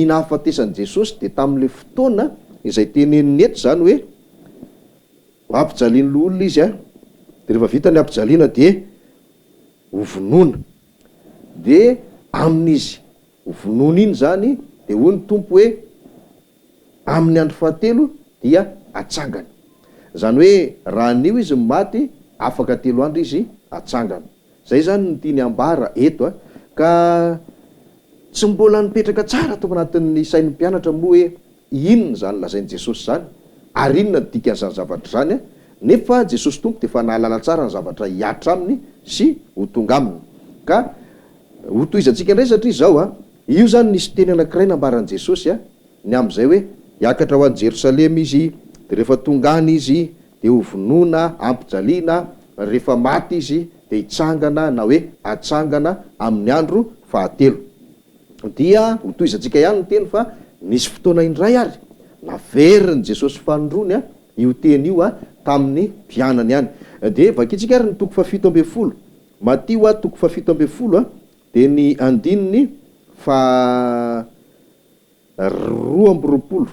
nahafatesany Jesosy de tamin'le fotoana izay teneniny eto zany hoe ampijaliany olona izy de rehefa vita ny ampijaliana de hovonoana de amin'izy hovonoana iny zany de hoy ny tompo hoe amin'ny andro fahatelo dia atsangana. Zany hoe raha anio izy maty afaka 3 andro izy atsangana. Zay zany ny tiany ambara eto ka tsy mbola nipetraka tsara tao anatin'ny sain'ny mpianatra moa hoe inona zany lazain'i Jesosy zany ary inona dikan'izany zavatra zany nefa Jesosy tompo de fa nahalala tsara ny zavatra hiatra aminy sy ho tonga aminy. Ka ho toizantsika indray satria zao io zany nisy teny anankiray nambaran'i Jesosy ny am'izay hoe hiakatra ho an'i Jerosalema izy de rehefa tonga any izy de ho vonoana ampijaliana, rehefa maty izy de hitsangana na hoe atsangana amin'ny andro fahatelo. Dia ho toizantsika ihany ny teny fa nisy fotoana indray ary naveriny Jesosy fanondrony io teny io tamin'ny mpianany ihany. De vakitsika ary ny 7:70 Matio 7:70 de ny andininy fa 2:20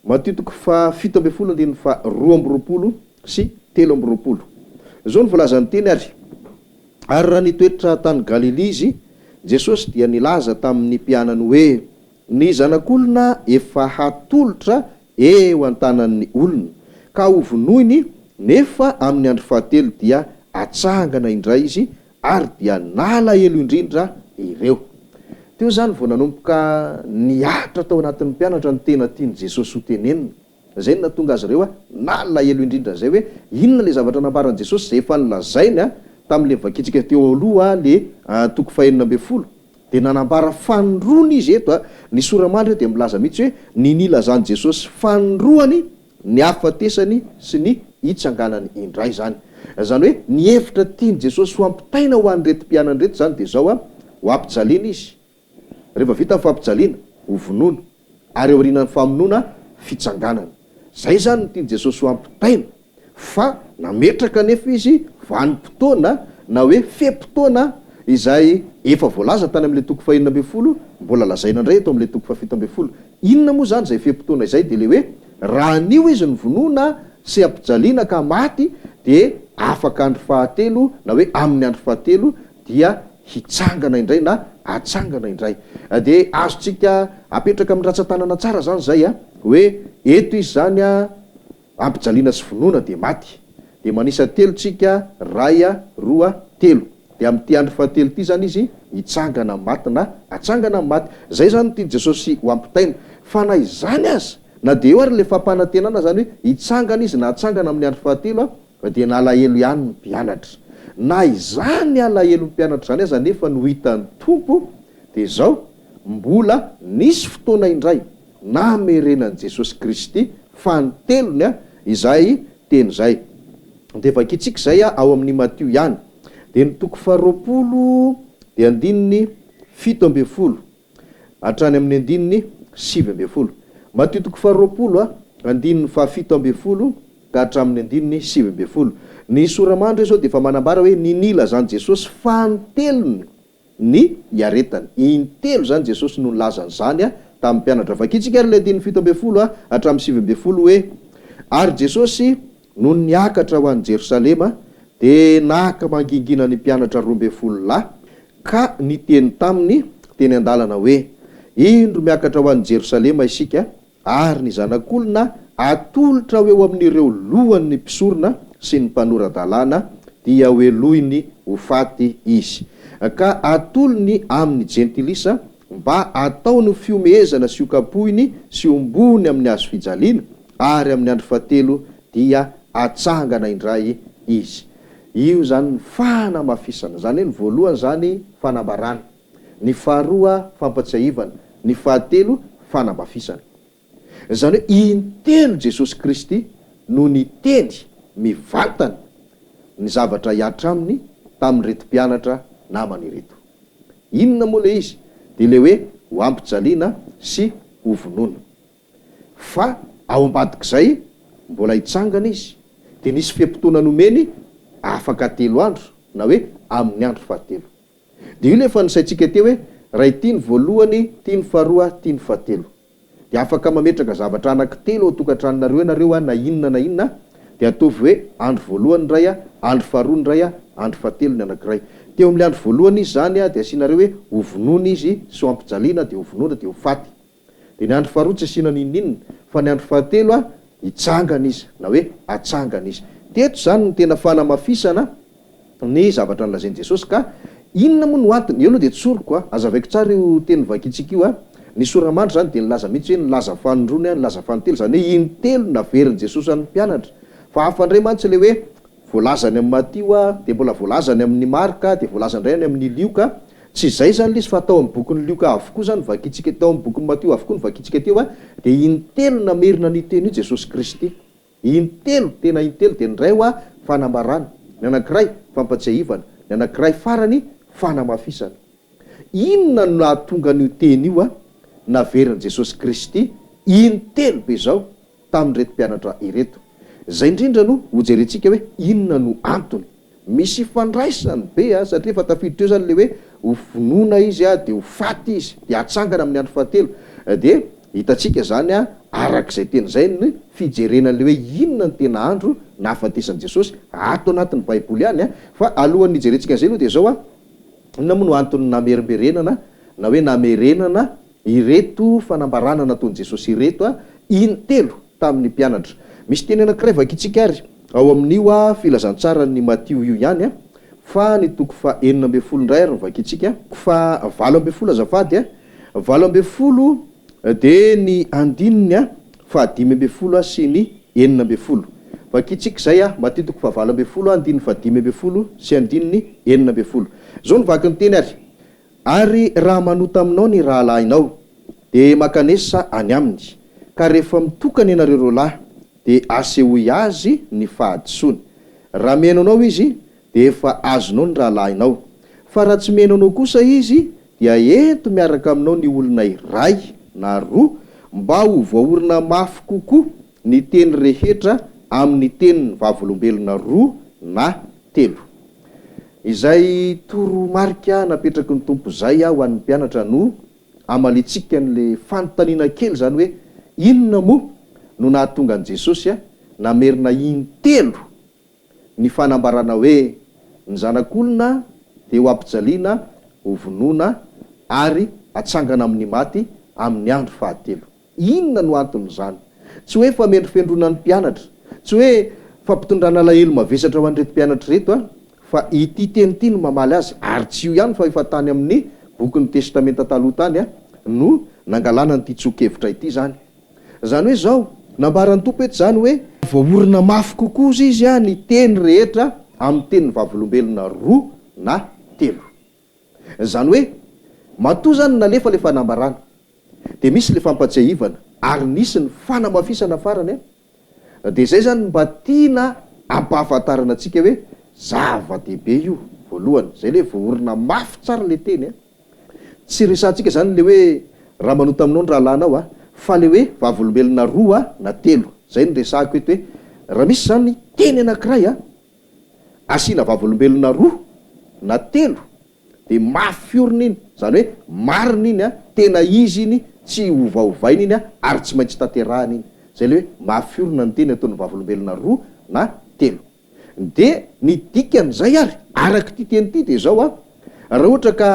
Matio 7:70 andininy fa 2:20 sy 3:20 zao ny volazan'ny teny ary raha nitoetra tany Galilea izy Jesosy dia nilaza tamin'ny mpianany hoe ny zanak'olona efa hatolotra eo an-tanan'ny olona ka ho vonoiny nefa amin'ny andro fahatelo dia atsangana indray izy ary dia nalahelo indrindra ireo. Teo zany vao nanomboka niatra tao anatin'ny mpianatra ny tena tiany Jesosy ho tenenina. Zay no natonga azy ireo nalahelo indrindra zay hoe inona le zavatra nambaran'i Jesosy zay efa nilazainy tamin'le vakitsika teo aloha le 2:40 de nanambara fanondroany izy eto ny soramandry de milaza mihitsy hoe ny nilazany Jesosy fanondroany ny hafatesany sy ny hitsanganany indray zany. Zany hoe ny hevitra tiany Jesosy ho ampitaina ho an'reto mpianany reto zany de zao ho ampijaliana izy, rehefa vita ny fampijaliana ho vonoana ary eo aorianany famonoana fitsanganana. Zay zany ny tiany Jesosy ho ampitaina fa nametraka nefa izy vanim-potoana na hoe fe-potoana izay efa voalaza tany amin'le 2:40 mbola lazaina indray eto amin'le 7:70. Inona moa zany zay fe-potoana izay de le hoe raha anio izy ny vonoana sy ampijaliana ka maty de afaka andro fahatelo na hoe amin'ny andro fahatelo dia hitsangana indray na atsangana indray. De azotsika apetraka amin'ny ratsan-tanana tsara zany zay hoe eto izy zany ampijaliana sy vonoana de maty de manisa telotsika 2, 3, 3 de amin'ty andro fahatelo ty zany izy hitsangana maty na atsangana maty. Zay zany tiany Jesosy ho ampitaina fa na izany aza na de eo ary le fampanantenana zany hoe hitsangana izy na atsangana amin'ny andro fahatelo de nalahelo ihany ny mpianatra. Na izany alahelo ny mpianatra zany aza nefa no hitan'ny tompo de zao mbola nisy fotoana indray namerenan'i Jesosy Kristy fa ny telony izay teny zay. De vakitsika zay ao amin'ny Matio ihany de ny 20 de andininy 7 hatrany amin'ny andininy 7. Matio 20 andininy fa 7 ka hatramin'ny andininy 7. Ny soramandry zao de fa manambara hoe ninila zany Jesosy fa ny telony ny iaretany. Intelo zany Jesosy no nilazany zany tamin'ny mpianatra. Vakitsika ary le andininy 7 hatramin'ny 7 hoe ary Jesosy no niakatra ho an'i Jerosalema de naka mangingina ny mpianatra 12 lahy ka niteny taminy teny andalana hoe indro miakatra ho an'i Jerosalema isika ary ny zanak'olona atolotra eo amin'ireo lohan'ny mpisorona sy ny mpanora-dalàna dia hoelohiny ho faty izy ka atolony amin'ny jentilisa mba ataony fiomehezana sy okapohiny sy ombony amin'ny hazo fijaliana ary amin'ny andro fahatelo dia atsangana indray izy. Io zany ny fanamafisana zany hoe ny voalohany zany fanambarana, ny faharoa fampatsiahivana, ny fahatelo fanamafisana. Zany hoe intelo Jesosy Kristy no niteny mivantana ny zavatra hiatra aminy tamin'ny reto mpianatra namany reto. Inona moa le izy? De le hoe ho ampijaliana sy ho vonoana. Fa ao ambadik'izay mbola hitsangana izy de nisy fe-potoana nomeny afaka 3 andro na hoe amin'ny andro fahatelo. De io le fa nisaitsika teo hoe raha ity ny voalohany, ity ny faharoa, ity ny fahatelo. De afaka mametraka zavatra anankitelo tokantranonareo nareo na inona de ataovy hoe andro voalohany ray andro faharoa ray andro fahatelo ny anankiray. Teo amin'le andro voalohany izy zany de asianareo hoe ovonona izy sy ampijaliana de ovonona de hofaty. De ny andro faharoa tsy asiana ninninina fa ny andro fahatelo hitsangana izy na hoe atsangana izy. Teto zany ny tena fanamafisana ny zavatra nolazain'i Jesosy. Ka inona moa no antony? Eo aloha de tsoriko azavaiko tsara io teny vakitsika io ny soramandry zany de nilaza mihitsy hoe nilaza fanondrony nilaza fanontelo zany hoe intelo naverin'i Jesosy any mpianatra. Fa hafandray mantsy le hoe voalazany amin'ny Matio de mbola voalazany amin'ny Marka de voalazany ray any amin'ny Lioka. Tsy zay zany le izy fa atao amin'ny bokin'ny Lioka avokoa zany vakitsika tao amin'ny bokin'ny Matio avokoa ny vakitsika teo de intelo namerina ny teny io Jesosy Kristy. Intelo, tena intelo de ny ray fanambarana, ny anankiray fampatsiahivana, ny anankiray farany fanamafisana. Inona no nahatonga an'io teny io naverin'i Jesosy Kristy intelo be zao tamin'ireto mpianatra ireto. Zay indrindra no hojerentsika hoe inona no antony. Misy fandraisany be satria fa tafiditra eo zany le hoe hofonona izy de hofaty izy de atsangana amin'ny andro fahatelo. De hitatsika zany arak'izay teny zay ny fijerenan'le hoe inona ny tena andro nahafatesan'i Jesosy ato anatin'ny Baiboly any fa alohan'ny hijerentsika zay aloha de zao inona moa no antony namerimberenana na hoe namerenana ireto fanambarana nataon'i Jesosy ireto intelo tamin'ny mpianatra. Misy teny anankiray vakitsika ary ao amin'io filazantsarany Matio io ihany fa ny toko fa 12 ndray ary vakitsika fa 12 azafady 12 de ny andininy fa 15 sy ny 14. Vakitsika zay Matio toko fa 12 andininy fa 15 sy andininy 14. Zao ny vaky ny teny ary raha manota aminao ny rahalahinao de makanesa any aminy, ka rehefa mitokany ianareo ro lahy de asehoy azy ny fahadisoany. Raha menonao izy de efa azonao ny rahalahinao, fa raha tsy menonao kosa izy dia ento miaraka aminao ny olona iray na roa mba ho voaorina mafy kokoa ny teny rehetra amin'ny tenin'ny vavolombelona roa na telo. Izay toromarika napetraky ny tompo zay ho an'ny mpianatra no amalitsika n'le fanontaniana kely zany hoe inona moa no nahatonga an' Jesosy namerina intelo ny fanambarana hoe ny zanak'olona de ho ampijaliana, hovonoina ary atsangana amin'ny maty amin'ny andro fahatelo. Inona no antony zany? Tsy hoe famendrifendrona ny mpianatra, tsy hoe fampitondrana alahelo mavesatra ho an'ireto mpianatra reto fa ity teny ity no mamaly azy. Ary tsy io ihany fa efa tany amin'ny bokin'ny testamenta taloha tany no nangalana nyity tsokevitra ity zany. Zany hoe zao nambaran'ny tompo eto zany hoe voaorina mafy kokoa izy ny teny rehetra amin'ny tenin'ny vavolombelona roa na telo. Zany hoe matoa zany nalefa le fanambarana de misy le fampatsiahivana ary nisy ny fanamafisana farany de zay zany mba tiana ampahafantarana atsika hoe zava-dehibe io voalohany zay le voaorina mafy tsara le teny tsy resantsika zany le hoe raha manota aminao ny rahalahinao fa le hoe vavolombelona roa na telo. Zay ny resako eto hoe raha misy zany teny anankiray asiana vavolombelona roa na telo de mafy orina iny, zany hoe marina iny tena izy iny tsy ovaovaina iny ary tsy maintsy tanterahana iny. Zay le hoe mafy orina ny teny ataon'ny vavolombelona roa na telo. De ny dikany zay ary araky ty teny ty de zao raha ohatra ka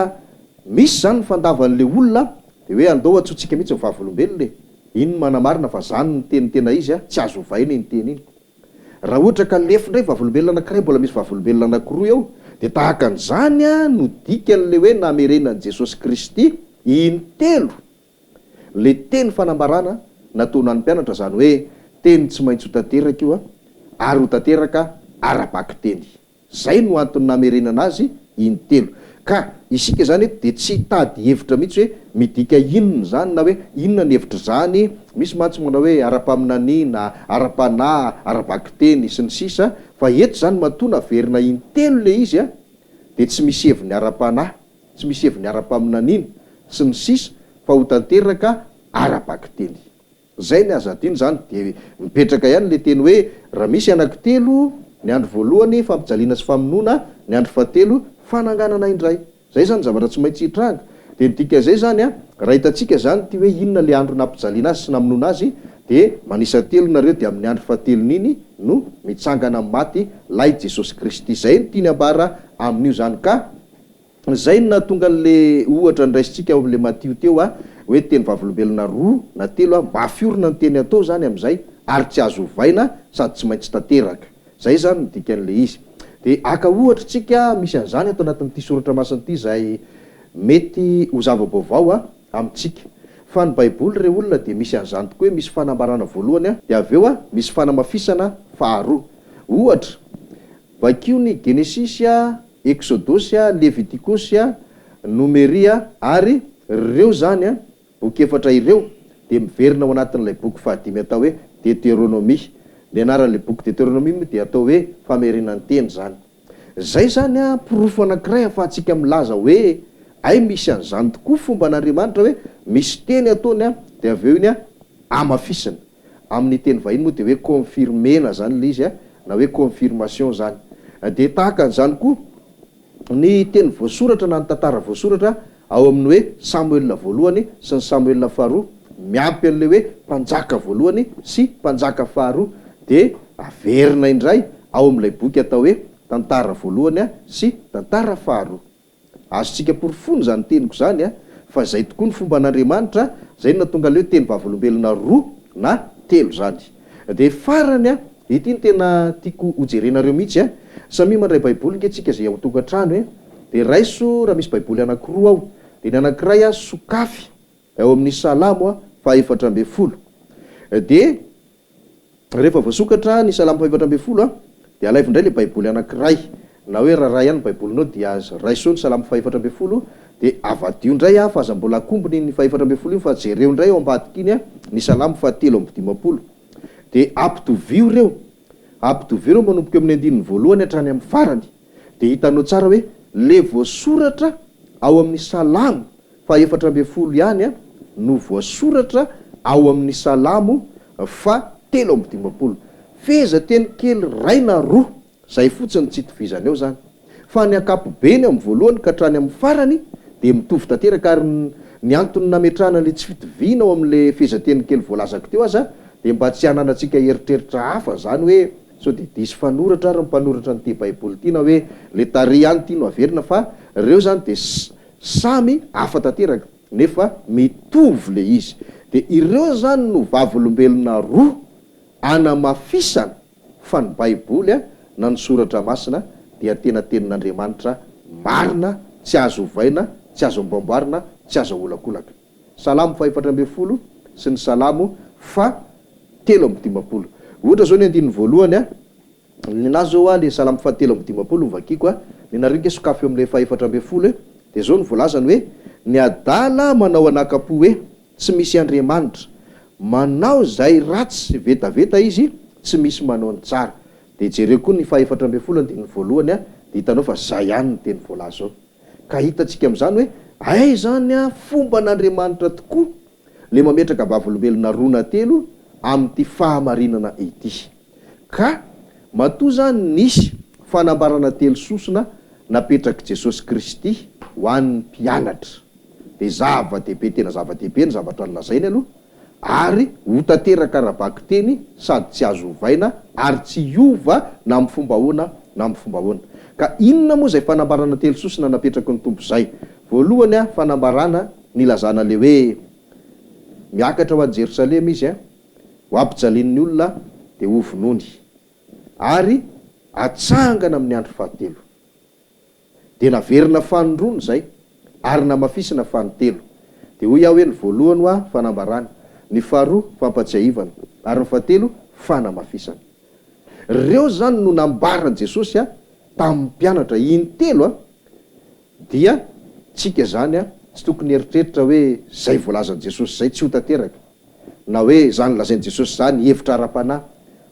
misy zany fandavan'le olona de hoe andao atsotsika mihitsy ny vavolombelona iny manamarina fa zany ny teny tena izy tsy azo ovaina iny teny iny. Raha ohatra ka lefindray vavolombelona anankiray mbola misy vavolombelona anankiroa eo de tahaka an'izany no dikan'le hoe namerenan'i Jesosy Kristy intelo le teny fanambarana nataona ny mpianatra, zany hoe teny tsy maintsy ho tanteraka io ary ho tanteraka ara-baky teny. Zay no antony namerenana azy intelo. Ka isika zany de tsy tady hevitra mihitsy hoe midika inona zany na hoe inona ny hevitra zany. Misy mantsy manao hoe ara-paminaniana, ara-panahy, ara-baky teny sy ny sisa, fa eto zany matoa naverina intelo le izy de tsy misy heviny ara-panahy, tsy misy heviny ara-paminaniana sy ny sisa, fa ho tanteraka ara-baky teny. Zay ny azadiny zany de mipetraka ihany le teny hoe raha misy anankitelo, ny andro voalohany fampijaliana sy famonoana, ny andro fahatelo fananganana indray. Zay zany zavatra tsy maintsy hitranga. dika zay zany raha hitantsika zany ty hoe inona le andro nampijaliana azy sy namonoana azy de manisa telo nareo de amin'ny andro fahatelon'iny no mitsangana maty lay Jesosy Kristy. Zay no tiany ambara amin'io zany. Ka zay na tonga le ohatra ndraisitsika ao am'le Matio teo hoe teny vavolombelona roa na telo mba fiorina ny teny atao zany am'izay ary tsy azo ovaina sady tsy maintsy tanteraka. Zay zany dikan'le izy. De aka ohatra tsika misy an'izany atao anatin'ity soratra masina ity zay mety ho zava-baovao amitsika. Fa ny baiboly re olona de misy an'izany tokoa hoe misy fanambarana voalohany de aveo misy fanamafisana faharoa. Ohatra bakio ny Genesisy, Exodosy, Leviticus, Numeria ary reo zany boky efatra ireo de miverina ao anatin'ilay boky fahadimy atao hoe Deutéronomie. Le anaran'le boky Deutéronomie de atao hoe famerenany teny zany. Zay zany porofo anankiray afahantsika milaza hoe ay misy an'izany tokoa fomba an'Andriamanitra hoe misy teny ataony de aveo iny amafisana. Amin'ny teny vahiny moa de hoe confirmena zany le izy na hoe confirmation zany. De tahaka an'izany koa ny teny voasoratra na ny tantara voasoratra ao amin'ny hoe Samuel voalohany sy ny Samuel faharoa miampy an'le hoe mpanjaka voalohany sy mpanjaka faharoa de averina indray ao amin'ilay boky atao hoe tantara voalohany sy tantara faharoa. Azotsika porofony zany teniko zany fa zay tokoa ny fomba an'Andriamanitra. Zay no tonga le hoe teny vavolombelona roa na telo zany. De farany ity ny tena tiako hojerenareo mihitsy samy mandray baiboly nge zay ao tokantrano de raiso raha misy baiboly anankiroa ao de ny anankiray sokafy ao amin'ny Salamo fa 400. De rehefa voasokatra ny Salamo fa 400 de alaivo indray le baiboly anankiray na hoe raharay ihany baibolinao dia raiso ny Salamo fa 400 de avadio indray fa aza mbola akombony ny fa 400 iny fa jereo indray ao ambadika iny ny Salamo fa 350 de ampitovio reo manomboka amin'ny andininy voalohany hatrany amin'ny farany. De hitanao tsara hoe le voasoratra ao amin'ny Salamo fa 400 ihany no voasoratra ao amin'ny Salamo fa 350. Feza teny kely ray na roa zay fotsiny tsy itovizany eo zany. Fa ny ankapobeny amin'ny voalohany ka hatrany amin'ny farany de mitovy tanteraka ary ny antony nametrahana le tsy fitovina ao amin'le feza teny kely voalazako teo aza de mba tsy hananatsika eritreritra hafa zany hoe so de disy fanoratra ary mpanoratra nyty baiboly ty na hoe le tary any ty no averina fa reo zany de samy hafa tanteraka nefa mitovy le izy. De ireo zany no vavolombelona roa anamafisana fa ny baiboly na ny soratra masina dia tena tenin'Andriamanitra marina, tsy azo ovaina, tsy azo ambamboarina, tsy azo olakolaka. Salamo fa 400 sy ny Salamo fa 350. Ohatra zao ny andininy voalohany ninazy zao le Salamo fa 350 vakiko ny narike sokafy amin'le fa 400 de zao ny voalazany hoe ny adala manao anakapo hoe tsy misy Andriamanitra, manao zay ratsy vetaveta izy tsy misy manao ny tsara. De jereo koa ny fa 400 andininy voalohany de hitanao fa zay ihany ny teny voalaza zao. Ka hitatsika am'izany hoe ay zany fomba an'Andriamanitra tokoa le mametraka vavolombelona roa na telo amin'ity fahamarinana ity. Ka matoa zany nisy fanambarana telo sosona napetraky Jesosy Kristy ho an'ny mpianatra. De zava-dehibe tena zava-dehibe ny zavatra nolazainy aloha ary ho tanteraka arabaky teny sady tsy azo ovaina ary tsy iova na amin'ny fomba ahoana na amin'ny fomba ahoana. Ka inona moa zay fanambarana telo sosona napetraky ny tompo zay? Voalohany fanambarana nilazana le hoe miakatra ho any Jerosalema izy ho ampijalian'ny olona de ho vonony ary atsangana amin'ny andro fahatelo. De naverina fanondrony zay ary namafisina fanotelo. De hoy aho hoe ny voalohany fanambarana, ny faharoa fampatsiahivana ary ny fahatelo fanamafisana. Reo zany no nambarana Jesosy tamin'ny mpianatra intelo dia tsika zany tsy tokony eritreritra hoe zay voalazan Jesosy zay tsy ho tanteraka na hoe zany lazain Jesosy zany hevitra ara-panahy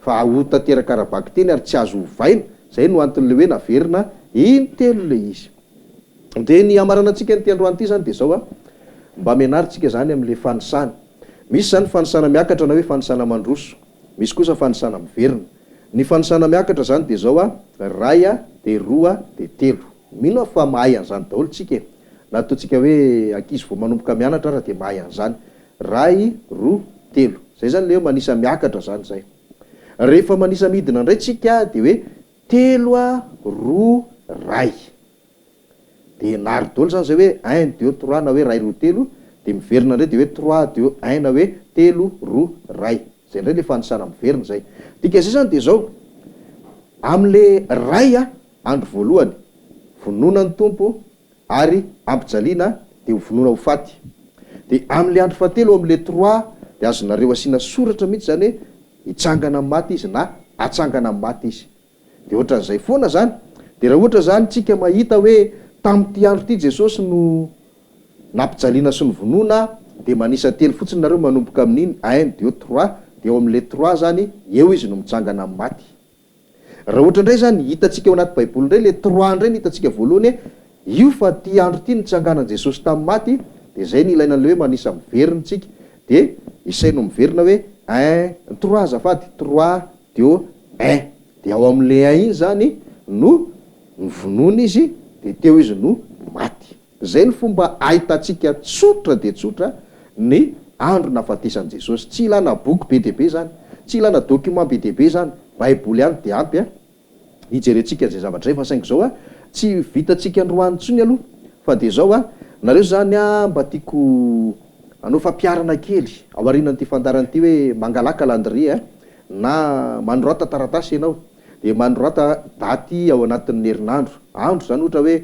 fa ho tanteraka arabaky teny ary tsy azo ovaina. Zay no anton'le hoe naverina intelo le izy. De ny amarana antsika ny androany ity zany de zao mba menaritsika zany amin'le fanisana. Misy zany fanisana miakatra na hoe fanisana mandroso, misy kosa fanisana miverina. Ny fanisana miakatra zany de zao ray de roa de telo. Mino fa mahay an'izany daholo tsika. na ataontsika hoe ankizy vao manomboka mianatra raha de mahay an'izany ray roa telo zay zany le manisa miakatra zany zay rehefa manisa midina indray tsika de hoe telo a roa ray de nary dolo zany zay hoe 1 2 3 na hoe ray roa telo de miverina ndray de hoe 3 2 1 na hoe telo roa ray zay ndray le fanisana miverina zay dika zay zany de zao am'le ray a andro voalohany vononany tompo ary ampijaliana de ho vonona ho faty de am'le andro fahatelo am'le 3 de azonareo asiana soratra mihitsy zany hoe hitsangana amin'ny maty izy na atsangana amin'ny maty izy de ohatran'izay foana zany de raha ohatra zany tsika mahita hoe tamin'ity andro ity Jesosy no nampijaliana sy ny vonona de manisa telo fotsiny nareo manomboka amin'iny 1 2 3 de eo am'le 3 zany eo izy no mitsangana amin'ny maty raha ohatra indray zany hitantsika ao anaty baiboly indray le 3 indray ny hitantsika voalohany io fa ty andro ity nitsanganan Jesosy tamin'ny maty de zay ny ilaina le hoe manisa miverina tsika de isay no miverina hoe 1 3 azafady 3 2 1 de ao am'le 1 iny zany no mivonona izy de teo izy no maty zay ny fomba ahitantsika tsotra de tsotra ny andro nahafatesan'i Jesosy tsy ilana boky be deabe zany tsy ilana document be deabe zany baiboly any de ampy a hijerentsika zay zavatra zay fa saingy zao a tsy vitantsika androany tsony aloha fa de zao a nareo zany a mba tiako anao fampiarana kely ao arinan'ity fandaran'ity hoe mangalaka landria na mandroata taratasy ianao de mandroata daty ao anatin'ny herinandro andro zany ohatra hoe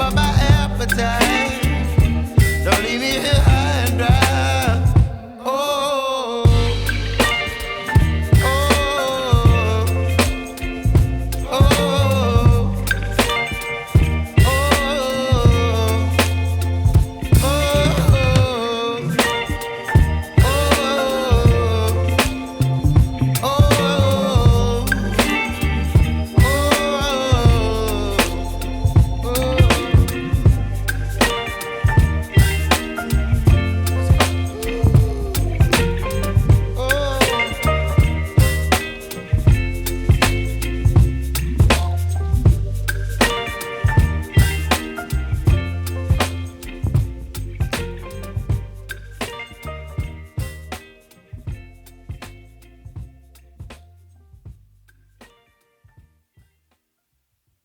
my appetite.